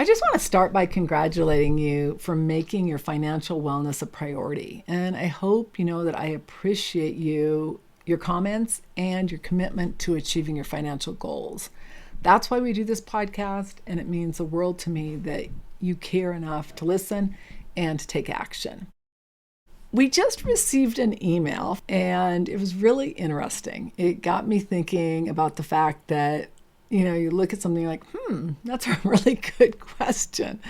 I just want to start by congratulating you for making your financial wellness a priority. And I hope you know that I appreciate your comments, and your commitment to achieving your financial goals. That's why we do this podcast, and it means the world to me that you care enough to listen and to take action. We just received an email, and it was really interesting. It got me thinking about the fact that you look at something like, that's a really good question.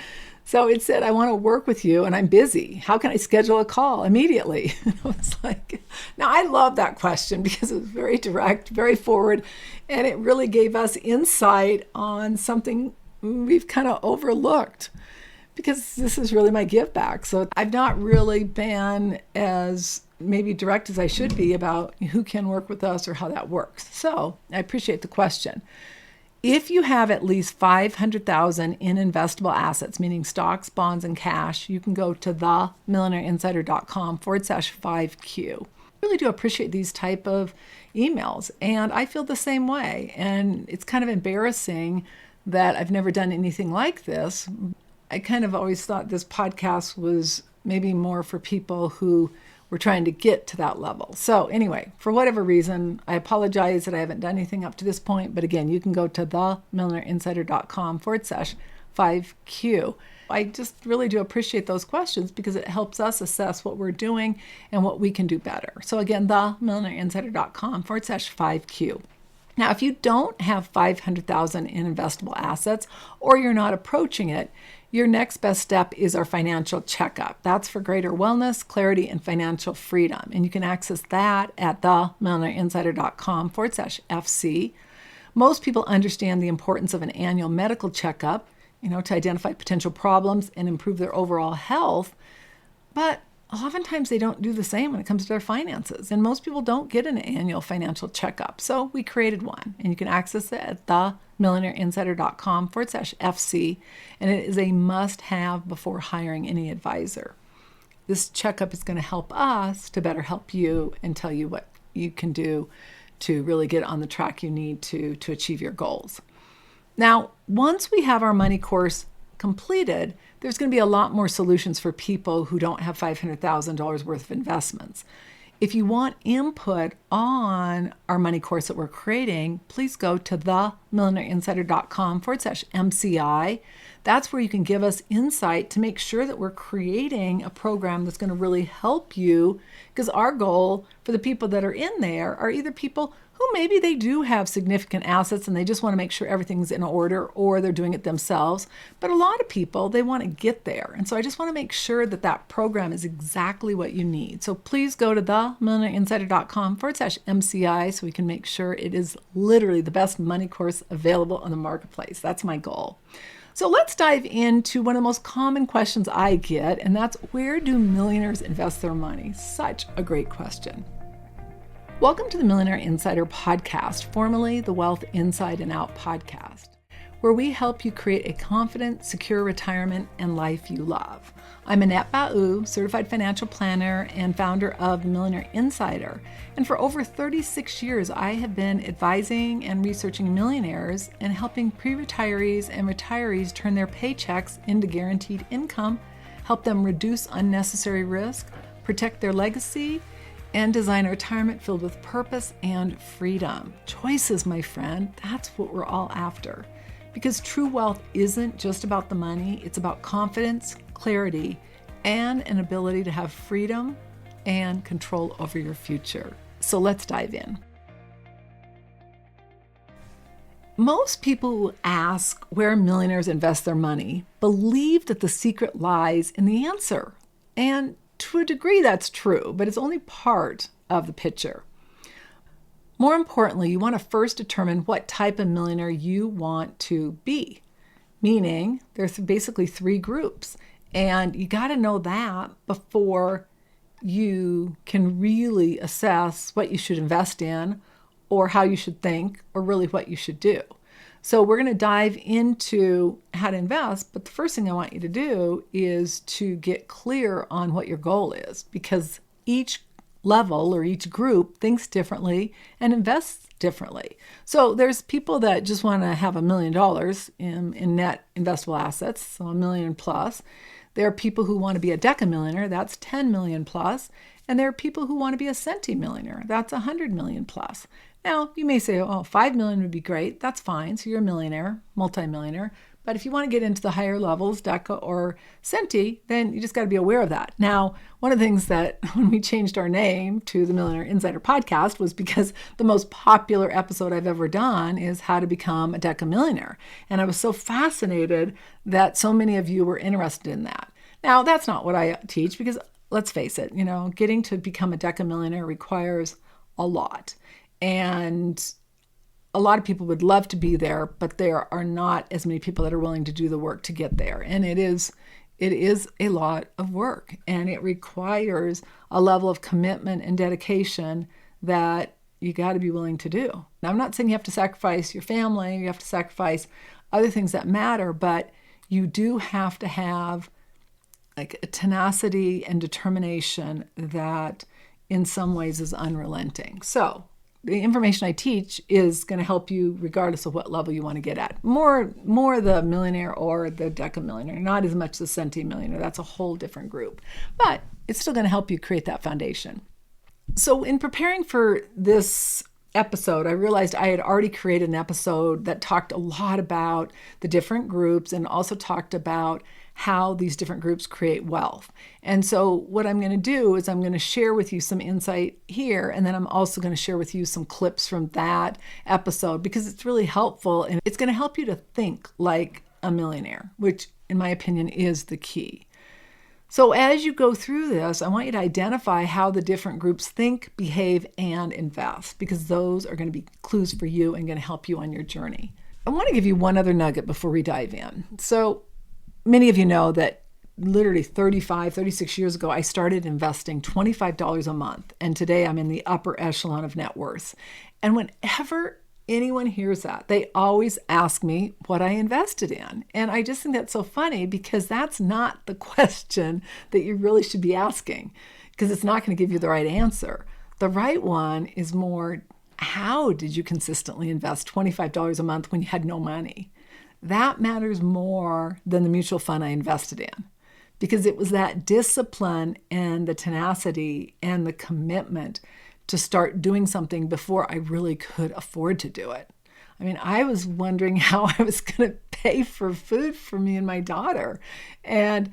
So it said, I want to work with you and I'm busy. How can I schedule a call immediately? And I was like, now I love that question because it was very direct, very forward, and it really gave us insight on something we've kind of overlooked, because this is really my give back. So I've not really been as maybe direct as I should be about who can work with us or how that works. So I appreciate the question. If you have at least $500,000 in investable assets, meaning stocks, bonds, and cash, you can go to themillionaireinsider.com/5Q. I really do appreciate these type of emails, and I feel the same way. And it's kind of embarrassing that I've never done anything like this. I kind of always thought this podcast was maybe more for people who were trying to get to that level. So anyway, for whatever reason, I apologize that I haven't done anything up to this point. But again, you can go to themillionaireinsider.com/5Q. I just really do appreciate those questions because it helps us assess what we're doing and what we can do better. So again, themillionaireinsider.com/5Q. Now, if you don't have $500,000 in investable assets, or you're not approaching it, your next best step is our financial checkup. That's for greater wellness, clarity, and financial freedom. And you can access that at themillionaireinsider.com/FC. Most people understand the importance of an annual medical checkup, to identify potential problems and improve their overall health. But oftentimes they don't do the same when it comes to their finances. And most people don't get an annual financial checkup. So we created one, and you can access it at themillionaireinsider.com/FC. And it is a must-have before hiring any advisor. This checkup is going to help us to better help you and tell you what you can do to really get on the track you need to achieve your goals. Now, once we have our money course completed, there's going to be a lot more solutions for people who don't have $500,000 worth of investments. If you want input on our money course that we're creating, please go to themillionaireinsider.com/MCI. That's where you can give us insight to make sure that we're creating a program that's going to really help you, because our goal for the people that are in there are either people who maybe they do have significant assets and they just want to make sure everything's in order, or they're doing it themselves. But a lot of people, they want to get there. And so I just want to make sure that that program is exactly what you need. So please go to themillionaireinsider.com/MCI so we can make sure it is literally the best money course available on the marketplace. That's my goal. So let's dive into one of the most common questions I get, and that's, where do millionaires invest their money? Such a great question. Welcome to the Millionaire Insider Podcast, formerly the Wealth Inside and Out Podcast, where we help you create a confident, secure retirement and life you love. I'm Annette Bau, certified financial planner and founder of Millionaire Insider. And for over 36 years, I have been advising and researching millionaires and helping pre-retirees and retirees turn their paychecks into guaranteed income, help them reduce unnecessary risk, protect their legacy, and design a retirement filled with purpose and freedom. Choices, my friend, that's what we're all after. Because true wealth isn't just about the money, it's about confidence, clarity, and an ability to have freedom and control over your future. So let's dive in. Most people who ask where millionaires invest their money believe that the secret lies in the answer. And to a degree, that's true, but it's only part of the picture. More importantly, you want to first determine what type of millionaire you want to be. Meaning, there's basically three groups, and you got to know that before you can really assess what you should invest in, or how you should think, or really what you should do. So we're going to dive into how to invest, but the first thing I want you to do is to get clear on what your goal is, because each level or each group thinks differently and invests differently. So there's people that just want to have $1 million in net investable assets, so $1 million plus. There are people who want to be a Deca-Millionaire, that's 10 million plus. And there are people who want to be a Centi-Millionaire, that's 100 million plus. Now, you may say, oh, 5 million would be great. That's fine. So you're a millionaire, multimillionaire. But if you want to get into the higher levels, Deca or Centi, then you just got to be aware of that. Now, one of the things that when we changed our name to the Millionaire Insider Podcast was because the most popular episode I've ever done is how to become a Deca-Millionaire. And I was so fascinated that so many of you were interested in that. Now, that's not what I teach because let's face it, getting to become a Deca-Millionaire requires a lot. And a lot of people would love to be there, but there are not as many people that are willing to do the work to get there. And it is a lot of work, and it requires a level of commitment and dedication that you got to be willing to do. Now, I'm not saying you have to sacrifice your family, you have to sacrifice other things that matter, but you do have to have like a tenacity and determination that in some ways is unrelenting. So the information I teach is going to help you regardless of what level you want to get at. More the millionaire or the Deca-Millionaire, not as much the Centi-Millionaire. That's a whole different group. But it's still going to help you create that foundation. So in preparing for this episode, I realized I had already created an episode that talked a lot about the different groups and also talked about how these different groups create wealth. And so what I'm going to do is I'm going to share with you some insight here, and then I'm also going to share with you some clips from that episode because it's really helpful and it's going to help you to think like a millionaire, which in my opinion is the key. So as you go through this, I want you to identify how the different groups think, behave, and invest, because those are going to be clues for you and going to help you on your journey. I want to give you one other nugget before we dive in. So many of you know that literally 36 years ago, I started investing $25 a month. And today I'm in the upper echelon of net worth. And whenever anyone hears that, they always ask me what I invested in. And I just think that's so funny because that's not the question that you really should be asking, because it's not going to give you the right answer. The right one is more, how did you consistently invest $25 a month when you had no money? That matters more than the mutual fund I invested in, because it was that discipline and the tenacity and the commitment to start doing something before I really could afford to do it. I mean, I was wondering how I was going to pay for food for me and my daughter. And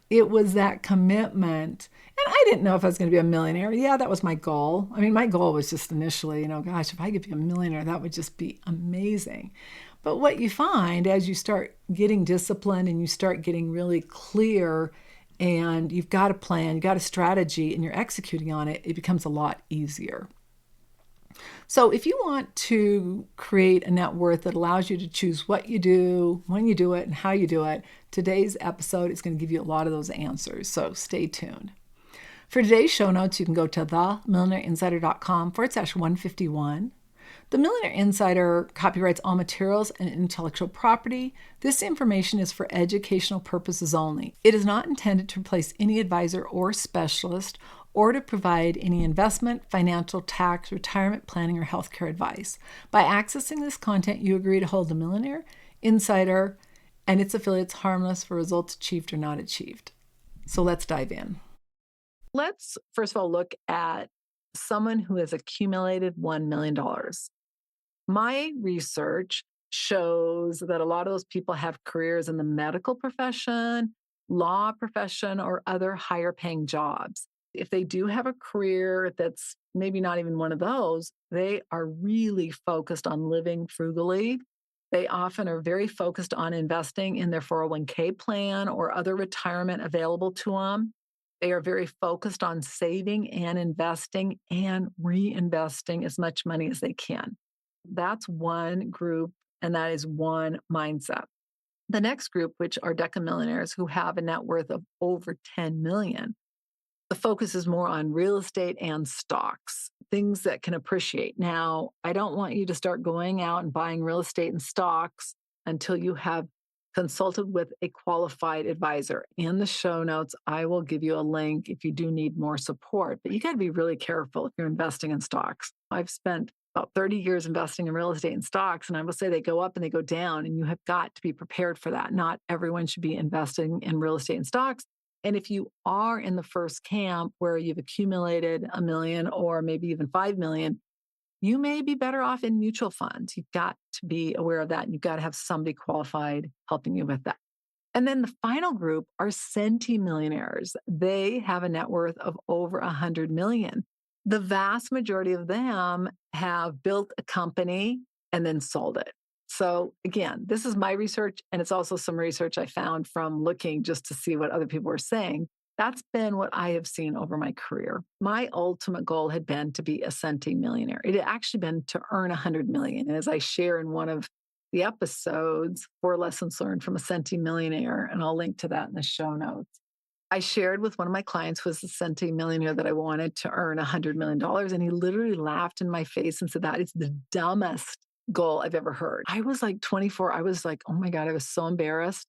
it was that commitment. And I didn't know if I was going to be a millionaire. Yeah, that was my goal. I mean, my goal was just initially, gosh, if I could be a millionaire, that would just be amazing. But what you find as you start getting disciplined and you start getting really clear and you've got a plan, you've got a strategy, and you're executing on it, it becomes a lot easier. So if you want to create a net worth that allows you to choose what you do, when you do it, and how you do it, today's episode is going to give you a lot of those answers. So stay tuned. For today's show notes, you can go to themillionaireinsider.com/151. The Millionaire Insider copyrights all materials and intellectual property. This information is for educational purposes only. It is not intended to replace any advisor or specialist or to provide any investment, financial, tax, retirement planning, or healthcare advice. By accessing this content, you agree to hold the Millionaire Insider and its affiliates harmless for results achieved or not achieved. So let's dive in. Let's first of all look at someone who has accumulated $1 million. My research shows that a lot of those people have careers in the medical profession, law profession, or other higher paying jobs. If they do have a career that's maybe not even one of those, they are really focused on living frugally. They often are very focused on investing in their 401k plan or other retirement available to them. They are very focused on saving and investing and reinvesting as much money as they can. That's one group, and that is one mindset. The next group, which are Deca-Millionaires who have a net worth of over 10 million, the focus is more on real estate and stocks, things that can appreciate. Now, I don't want you to start going out and buying real estate and stocks until you have consulted with a qualified advisor. In the show notes, I will give you a link if you do need more support. But you got to be really careful if you're investing in stocks. I've spent about 30 years investing in real estate and stocks, and I will say they go up and they go down, and you have got to be prepared for that. Not everyone should be investing in real estate and stocks. And if you are in the first camp where you've accumulated $1 million or maybe even $5 million, you may be better off in mutual funds. You've got to be aware of that, and you've got to have somebody qualified helping you with that. And then the final group are Centi-Millionaires. They have a net worth of over 100 million. The vast majority of them have built a company and then sold it. So again, this is my research, and it's also some research I found from looking just to see what other people were saying. That's been what I have seen over my career. My ultimate goal had been to be a Centi-Millionaire. It had actually been to earn 100 million. And as I share in one of the episodes, 4 lessons learned from a Centi-Millionaire, and I'll link to that in the show notes. I shared with one of my clients who was a Centi-Millionaire that I wanted to earn $100 million. And he literally laughed in my face and said, that is the dumbest goal I've ever heard. I was like 24. I was like, oh my God, I was so embarrassed.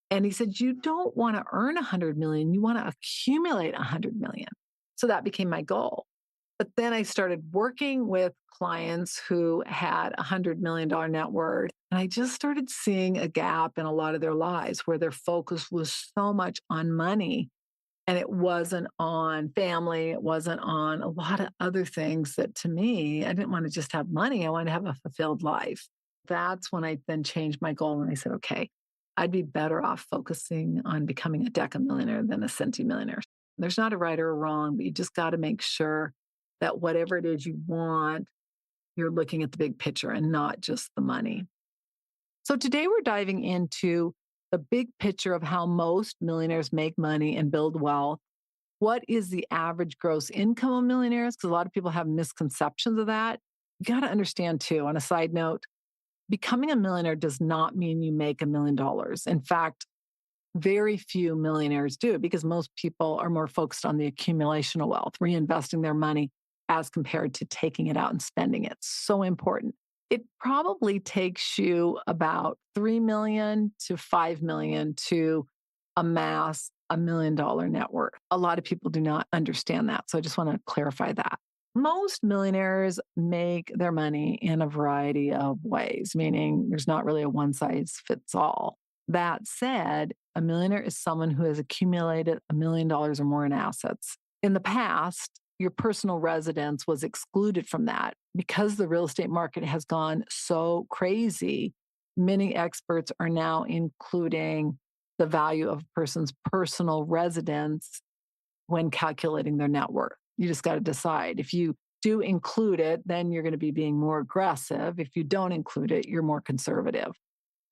And he said, you don't want to earn 100 million. You want to accumulate 100 million. So that became my goal. But then I started working with clients who had $100 million net worth. And I just started seeing a gap in a lot of their lives where their focus was so much on money. And it wasn't on family. It wasn't on a lot of other things that, to me, I didn't want to just have money. I wanted to have a fulfilled life. That's when I then changed my goal. And I said, okay, I'd be better off focusing on becoming a Deca-Millionaire than a Centi-Millionaire. There's not a right or a wrong, but you just got to make sure that whatever it is you want, you're looking at the big picture and not just the money. So today we're diving into the big picture of how most millionaires make money and build wealth. What is the average gross income of millionaires? Because a lot of people have misconceptions of that. You got to understand too, on a side note, becoming a millionaire does not mean you make $1 million. In fact, very few millionaires do, because most people are more focused on the accumulation of wealth, reinvesting their money as compared to taking it out and spending it. So important. It probably takes you about 3 million to 5 million to amass $1 million net worth. A lot of people do not understand that. So I just want to clarify that. Most millionaires make their money in a variety of ways, meaning there's not really a one size fits all. That said, a millionaire is someone who has accumulated $1 million or more in assets. In the past, your personal residence was excluded from that. Because the real estate market has gone so crazy, many experts are now including the value of a person's personal residence when calculating their net worth. You just got to decide. If you do include it, then you're going to be being more aggressive. If you don't include it, you're more conservative.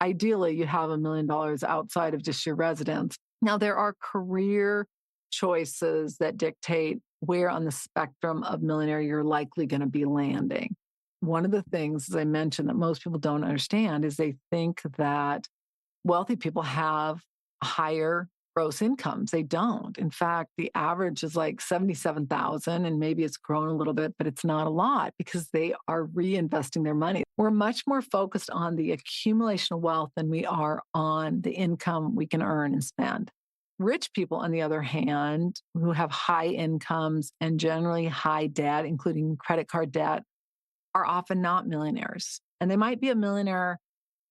Ideally, you have $1 million outside of just your residence. Now, there are career choices that dictate where on the spectrum of millionaire you're likely going to be landing. One of the things, as I mentioned, that most people don't understand is they think that wealthy people have higher gross incomes. They don't. In fact, the average is like 77,000, and maybe it's grown a little bit, but it's not a lot because they are reinvesting their money. We're much more focused on the accumulation of wealth than we are on the income we can earn and spend. Rich people, on the other hand, who have high incomes and generally high debt, including credit card debt, are often not millionaires. And they might be a millionaire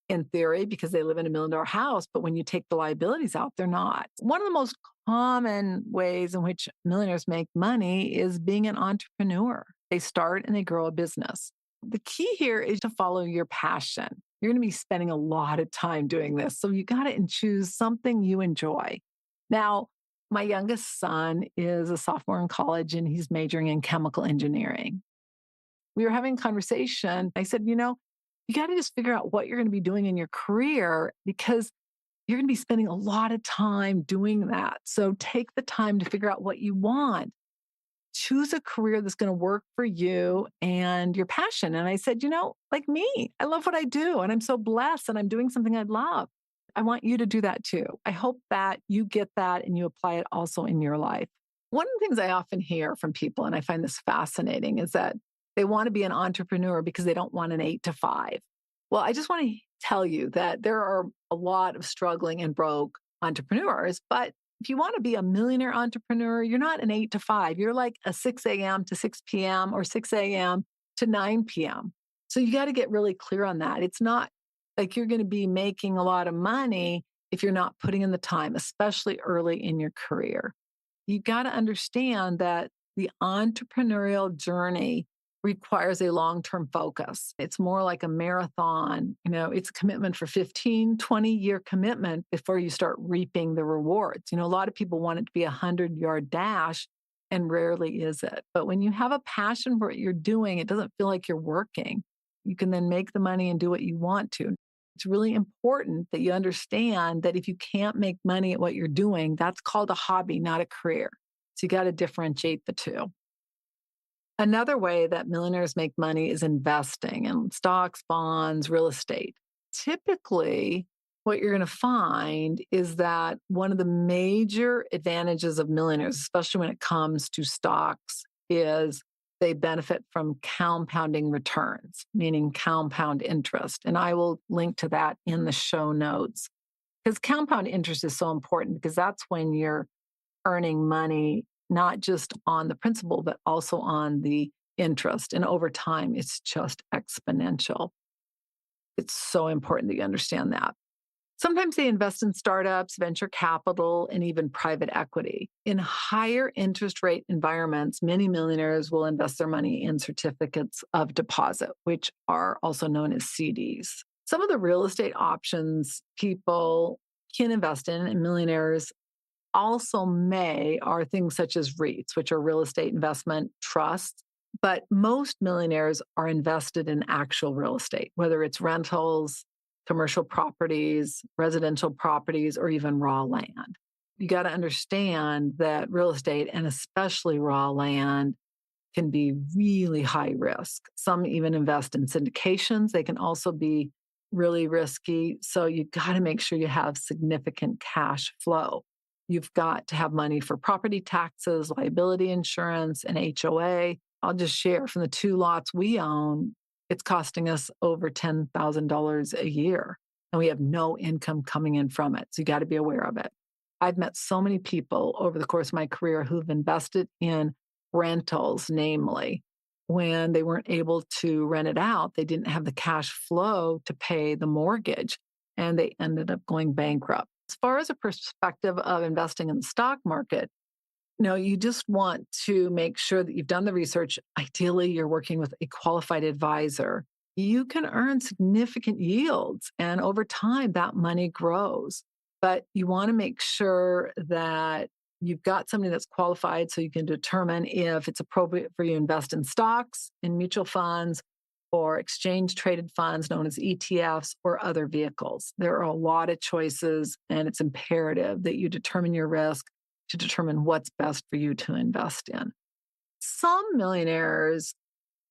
in theory because they live in $1 million house, but when you take the liabilities out, they're not. One of the most common ways in which millionaires make money is being an entrepreneur. They start and they grow a business. The key here is to follow your passion. You're going to be spending a lot of time doing this. So you got to choose something you enjoy. Now, my youngest son is a sophomore in college and he's majoring in chemical engineering. We were having a conversation. I said, you got to just figure out what you're going to be doing in your career because you're going to be spending a lot of time doing that. So take the time to figure out what you want. Choose a career that's going to work for you and your passion. And I said, like me, I love what I do and I'm so blessed and I'm doing something I love. I want you to do that too. I hope that you get that and you apply it also in your life. One of the things I often hear from people, and I find this fascinating, is that they want to be an entrepreneur because they don't want an 8 to 5. Well, I just want to tell you that there are a lot of struggling and broke entrepreneurs, but if you want to be a millionaire entrepreneur, you're not an 8 to 5. You're like a 6 a.m. to 6 p.m. or 6 a.m. to 9 p.m. So you got to get really clear on that. It's not like you're going to be making a lot of money if you're not putting in the time, especially early in your career. You got to understand that the entrepreneurial journey requires a long-term focus. It's more like a marathon. It's a commitment for 15, 20-year commitment before you start reaping the rewards. A lot of people want it to be a 100-yard dash, and rarely is it. But when you have a passion for what you're doing, it doesn't feel like you're working. You can then make the money and do what you want to. It's really important that you understand that if you can't make money at what you're doing, that's called a hobby, not a career. So you got to differentiate the two. Another way that millionaires make money is investing in stocks, bonds, real estate. Typically, what you're going to find is that one of the major advantages of millionaires, especially when it comes to stocks, is they benefit from compounding returns, meaning compound interest. And I will link to that in the show notes because compound interest is so important because that's when you're earning money, not just on the principal, but also on the interest. And over time, it's just exponential. It's so important that you understand that. Sometimes they invest in startups, venture capital, and even private equity. In higher interest rate environments, many millionaires will invest their money in certificates of deposit, which are also known as CDs. Some of the real estate options people can invest in, and millionaires also are things such as REITs, which are real estate investment trusts. But most millionaires are invested in actual real estate, whether it's rentals, commercial properties, residential properties, or even raw land. You got to understand that real estate, and especially raw land, can be really high risk. Some even invest in syndications. They can also be really risky. So you got to make sure you have significant cash flow. You've got to have money for property taxes, liability insurance, and HOA. I'll just share from the 2 lots we own, it's costing us over $10,000 a year, and we have no income coming in from it. So you got to be aware of it. I've met so many people over the course of my career who've invested in rentals, namely, when they weren't able to rent it out, they didn't have the cash flow to pay the mortgage, and they ended up going bankrupt. As far as a perspective of investing in the stock market, you just want to make sure that you've done the research. Ideally, you're working with a qualified advisor. You can earn significant yields, and over time, that money grows. But you want to make sure that you've got somebody that's qualified so you can determine if it's appropriate for you to invest in stocks, in mutual funds, or exchange-traded funds known as ETFs or other vehicles. There are a lot of choices, and it's imperative that you determine your risk to determine what's best for you to invest in. Some millionaires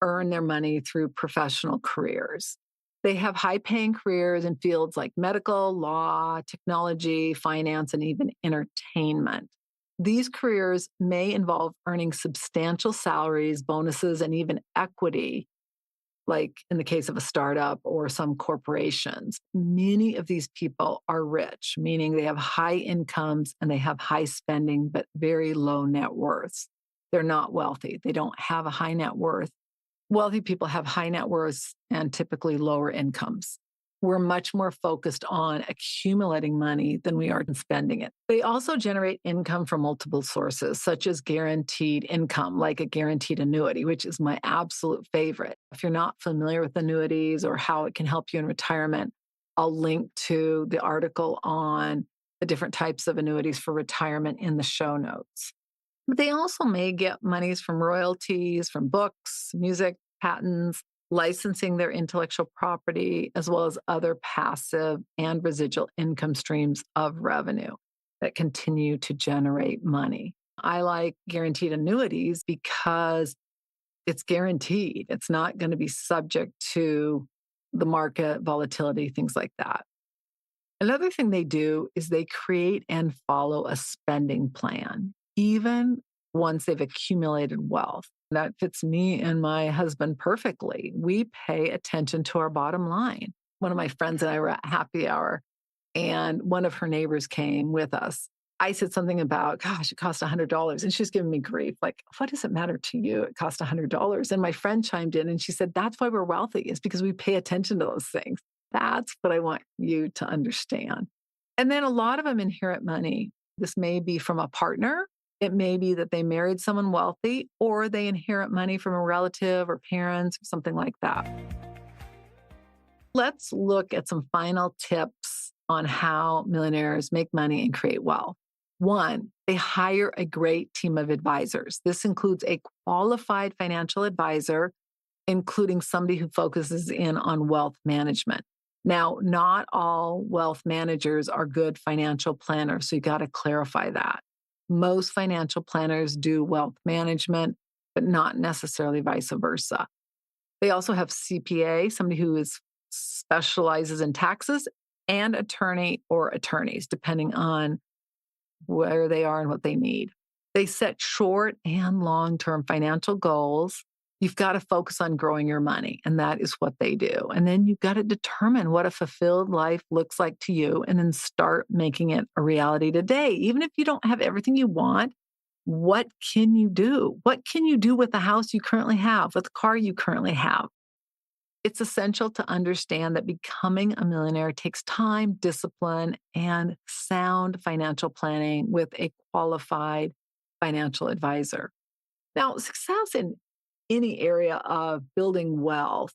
earn their money through professional careers. They have high-paying careers in fields like medical, law, technology, finance, and even entertainment. These careers may involve earning substantial salaries, bonuses, and even equity, like in the case of a startup or some corporations. Many of these people are rich, meaning they have high incomes and they have high spending, but very low net worths. They're not wealthy. They don't have a high net worth. Wealthy people have high net worths and typically lower incomes. We're much more focused on accumulating money than we are in spending it. They also generate income from multiple sources, such as guaranteed income, like a guaranteed annuity, which is my absolute favorite. If you're not familiar with annuities or how it can help you in retirement, I'll link to the article on the different types of annuities for retirement in the show notes. But they also may get monies from royalties, from books, music, patents, licensing their intellectual property, as well as other passive and residual income streams of revenue that continue to generate money. I like guaranteed annuities because it's guaranteed. It's not going to be subject to the market volatility, things like that. Another thing they do is they create and follow a spending plan, even once they've accumulated wealth. That fits me and my husband perfectly. We pay attention to our bottom line. one of my friends and I were at happy hour, and one of her neighbors came with us. I said something about, gosh, it cost $100. And she's giving me grief. Like, what does it matter to you? It cost $100. And my friend chimed in and she said, that's why we're wealthy, is because we pay attention to those things. That's what I want you to understand. And then a lot of them inherit money. This may be from a partner. It may be that they married someone wealthy, or they inherit money from a relative or parents or something like that. Let's look at some final tips on how millionaires make money and create wealth. One, they hire a great team of advisors. This includes a qualified financial advisor, including somebody who focuses in on wealth management. Now, not all wealth managers are good financial planners, so you got to clarify that. Most financial planners do wealth management, but not necessarily vice versa. They also have CPA, somebody who specializes in taxes, and attorney or attorneys, depending on where they are and what they need. They set short and long-term financial goals. You've got to focus on growing your money, and that is what they do. And then you've got to determine what a fulfilled life looks like to you, and then start making it a reality today. Even if you don't have everything you want, what can you do? What can you do with the house you currently have, with the car you currently have? It's essential to understand that becoming a millionaire takes time, discipline, and sound financial planning with a qualified financial advisor. Now, success in any area of building wealth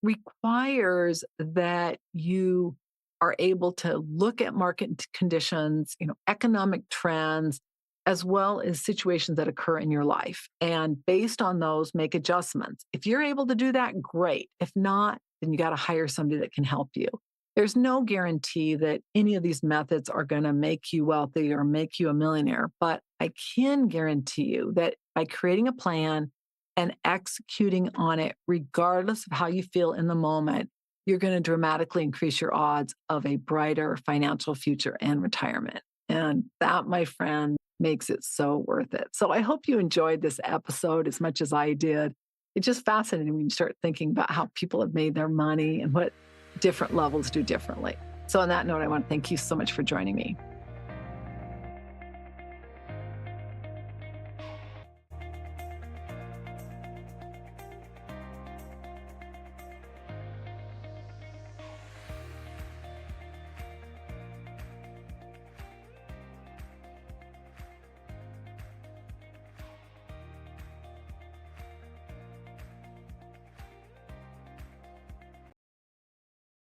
requires that you are able to look at market conditions, economic trends, as well as situations that occur in your life. And based on those, make adjustments. If you're able to do that, great. If not, then you got to hire somebody that can help you. There's no guarantee that any of these methods are going to make you wealthy or make you a millionaire, but I can guarantee you that by creating a plan and executing on it, regardless of how you feel in the moment, you're going to dramatically increase your odds of a brighter financial future and retirement. And that, my friend, makes it so worth it. So I hope you enjoyed this episode as much as I did. It's just fascinating when you start thinking about how people have made their money and what different levels do differently. So on that note, I want to thank you so much for joining me.